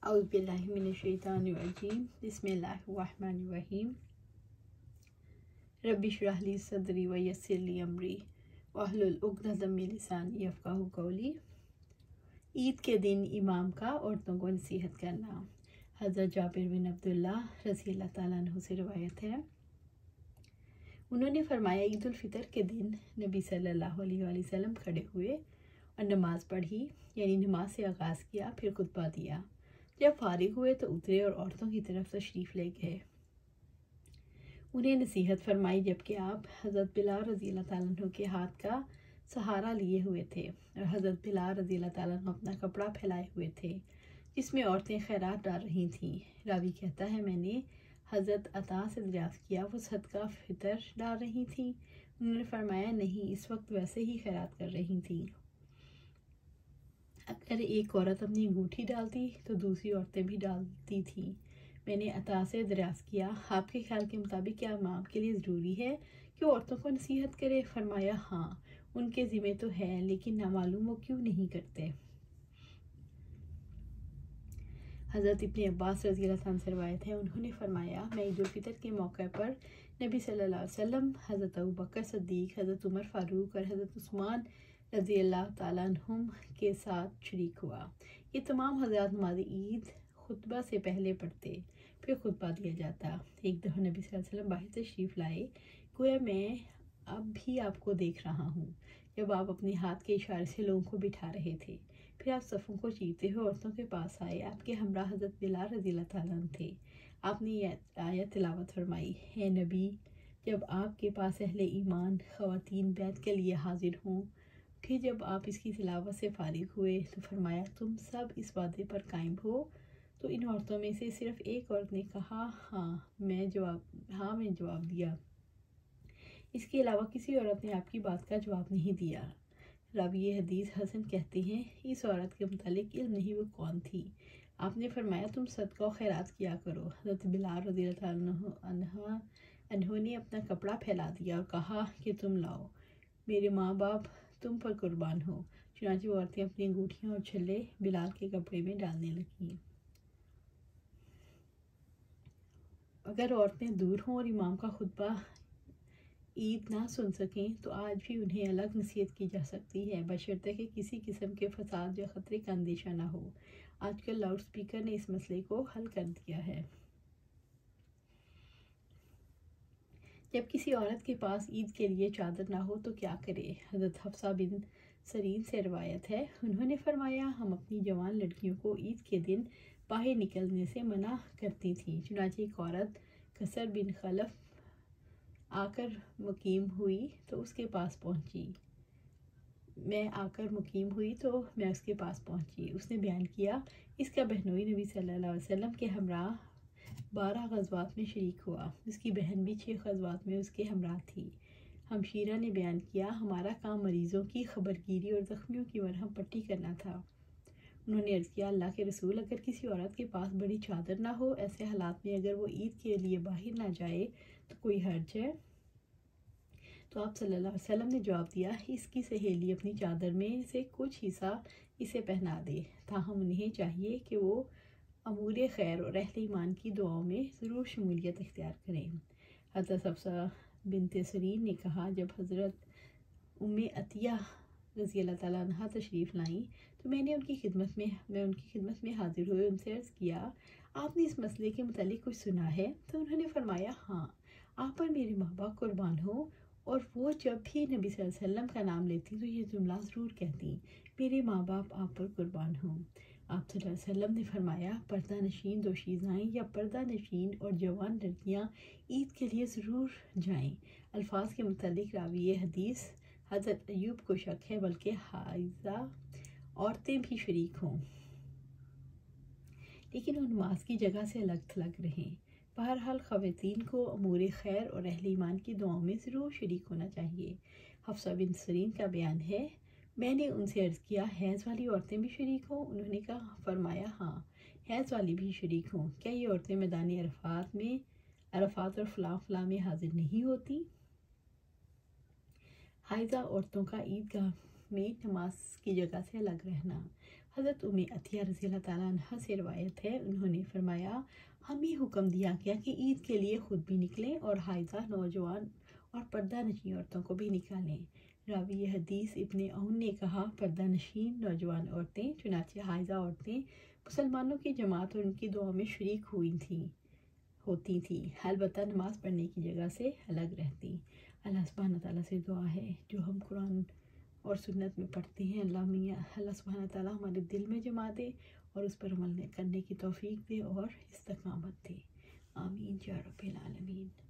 اعوذ باللہ من الشیطان الرجیم بسم اللہ الرحمن الرحیم رب اشرح لی صدری ویسر لی امری واحلل عقدۃ من لسانی یفقہوا قولی۔ عید کے دن امام کا عورتوں کو نصیحت کرنا۔ حضرت جابر بن عبداللہ رضی اللہ تعالیٰ عنہ سے روایت ہے، انہوں نے فرمایا عید الفطر کے دن نبی صلی اللہ علیہ وآلہ وسلم کھڑے ہوئے اور نماز پڑھی، یعنی نماز سے آغاز کیا، پھر خطبہ دیا۔ جب فارغ ہوئے تو اترے اور عورتوں کی طرف تشریف لے گئے، انہیں نصیحت فرمائی، جبکہ آپ حضرت بلال رضی اللہ تعالیٰ عنہ کے ہاتھ کا سہارا لیے ہوئے تھے اور حضرت بلال رضی اللہ تعالیٰ عنہ اپنا کپڑا پھیلائے ہوئے تھے جس میں عورتیں خیرات ڈال رہی تھیں۔ راوی کہتا ہے، میں نے حضرت عطا سے دریافت کیا وہ صدقہ فطر ڈال رہی تھیں؟ انہوں نے فرمایا نہیں، اس وقت ویسے ہی خیرات کر رہی تھیں۔ اگر ایک عورت اپنی انگوٹھی ڈالتی تو دوسری عورتیں بھی ڈالتی تھیں۔ میں نے عطا سے دریافت کیا، آپ کے خیال کے مطابق کیا امام کے لیے ضروری ہے کہ وہ عورتوں کو نصیحت کرے؟ فرمایا ہاں، ان کے ذمہ تو ہے، لیکن نامعلوم وہ کیوں نہیں کرتے۔ حضرت ابن عباس رضی اللہ عنہ سے روایت ہے، انہوں نے فرمایا، میں عید الفطر کے موقع پر نبی صلی اللہ علیہ وسلم، حضرت ابوبکر صدیق، حضرت عمر فاروق اور حضرت عثمان رضی اللہ تعالیٰ عنہم کے ساتھ شریک ہوا۔ یہ تمام حضرات نماز عید خطبہ سے پہلے پڑھتے، پھر خطبہ دیا جاتا۔ ایک دفعہ نبی صلی اللہ علیہ وسلم باہر تشریف لائے، گویا میں اب بھی آپ کو دیکھ رہا ہوں، جب آپ اپنے ہاتھ کے اشارے سے لوگوں کو بٹھا رہے تھے۔ پھر آپ صفوں کو چیرتے ہوئے عورتوں کے پاس آئے، آپ کے ہمراہ حضرت بلال رضی اللہ تعالیٰ عنہ تھے۔ آپ نے یہ آیت تلاوت فرمائی، اے نبی، جب آپ کے پاس اہل ایمان خواتین بیعت کے لیے حاضر ہوں۔ پھر جب آپ اس کی تلاوت سے فارغ ہوئے تو فرمایا، تم سب اس وعدے پر قائم ہو؟ تو ان عورتوں میں سے صرف ایک عورت نے کہا، ہاں میں جواب دیا۔ اس کے علاوہ کسی عورت نے آپ کی بات کا جواب نہیں دیا۔ راوی حدیث حسن کہتے ہیں، اس عورت کے متعلق علم نہیں وہ کون تھی۔ آپ نے فرمایا، تم صدقہ و خیرات کیا کرو۔ حضرت بلال رضی اللہ تعالیٰ عنہ نے اپنا کپڑا پھیلا دیا اور کہا کہ تم لاؤ، میرے ماں باپ تم پر قربان ہو۔ چنانچہ وہ عورتیں اپنی انگوٹھیاں اور چھلے بلال کے کپڑے میں ڈالنے لگیں۔ اگر عورتیں دور ہوں اور امام کا خطبہ عید نہ سن سکیں تو آج بھی انہیں الگ نصیحت کی جا سکتی ہے، بشرطے کہ کسی قسم کے فساد یا خطرے کا اندیشہ نہ ہو۔ آج کل لاؤڈ سپیکر نے اس مسئلے کو حل کر دیا ہے۔ جب کسی عورت کے پاس عید کے لیے چادر نہ ہو تو کیا کرے؟ حضرت حفصہ بن سیرین سے روایت ہے، انہوں نے فرمایا، ہم اپنی جوان لڑکیوں کو عید کے دن باہر نکلنے سے منع کرتی تھیں۔ چنانچہ ایک عورت قصر بن خلف آ کر مقیم ہوئی تو اس کے پاس پہنچی۔ اس نے بیان کیا، اس کا بہنوئی نبی صلی اللہ علیہ وسلم کے ہمراہ 12 غزوات میں شریک ہوا، اس کی بہن بھی 6 غزوات میں اس کے ہمراہ تھی۔ ہمشیرہ نے بیان کیا، ہمارا کام مریضوں کی خبرگیری اور زخمیوں کی مرہم پٹی کرنا تھا۔ انہوں نے عرض کیا، اللہ کے رسول، اگر کسی عورت کے پاس بڑی چادر نہ ہو، ایسے حالات میں اگر وہ عید کے لیے باہر نہ جائے تو کوئی حرج ہے؟ تو آپ صلی اللہ علیہ وسلم نے جواب دیا، اس کی سہیلی اپنی چادر میں سے کچھ حصہ اسے پہنا دے، تاہم انہیں چاہیے کہ وہ امور خیر اور اہل ایمان کی دعاؤں میں ضرور شمولیت اختیار کریں۔ حضرت حفصہ بنت سیرین نے کہا، جب حضرت ام عطیہ رضی اللہ تعالیٰ عنہ تشریف لائیں تو میں ان کی خدمت میں حاضر ہوئے، ان سے عرض کیا، آپ نے اس مسئلے کے متعلق کچھ سنا ہے؟ تو انہوں نے فرمایا، ہاں، آپ پر میرے ماں باپ قربان ہو، اور وہ جب بھی نبی صلی اللہ علیہ وسلم کا نام لیتی تو یہ جملہ ضرور کہتی، میرے ماں باپ آپ پر قربان ہوں۔ آپ صلی اللہ علیہ وسلم نے فرمایا، پردہ نشین دوشیزائیں یا پردہ نشین اور جوان لڑکیاں عید کے لیے ضرور جائیں۔ الفاظ کے متعلق راوی حدیث حضرت ایوب کو شک ہے، بلکہ حائضہ عورتیں بھی شریک ہوں، لیکن وہ نماز کی جگہ سے الگ تھلگ رہیں۔ بہرحال خواتین کو امور خیر اور اہل ایمان کی دعاؤں میں ضرور شریک ہونا چاہیے۔ حفصہ بن سیرین کا بیان ہے، میں نے ان سے عرض کیا، حیض والی عورتیں بھی شریک ہوں؟ انہوں نے فرمایا، ہاں، حیض والی بھی شریک ہوں۔ کیا یہ عورتیں میدان عرفات اور فلاں میں حاضر نہیں ہوتی؟ حائضہ عورتوں کا عید گاہ میں نماز کی جگہ سے الگ رہنا۔ حضرت عطیہ رضی اللہ تعالیٰ عنہ سے روایت ہے، انہوں نے فرمایا ہمیں حکم دیا گیا کہ عید کے لیے خود بھی نکلیں اور حائضہ نوجوان اور پردہ نشین عورتوں کو بھی نکالیں۔ راوی حدیث ابن عون نے کہا پردہ نشین نوجوان عورتیں چنانچہ حائضہ عورتیں مسلمانوں کی جماعت اور ان کی دعا میں شریک ہوتی تھیں، البتہ نماز پڑھنے کی جگہ سے الگ رہتی۔ اللہ سبحانہ تعالیٰ سے دعا ہے جو ہم قرآن اور سنت میں پڑھتے ہیں، اللہ سبحانہ تعالیٰ ہمارے دل میں جما دے اور اس پر عمل کرنے کی توفیق دے اور استقامت دے۔ آمین یا رب العالمین۔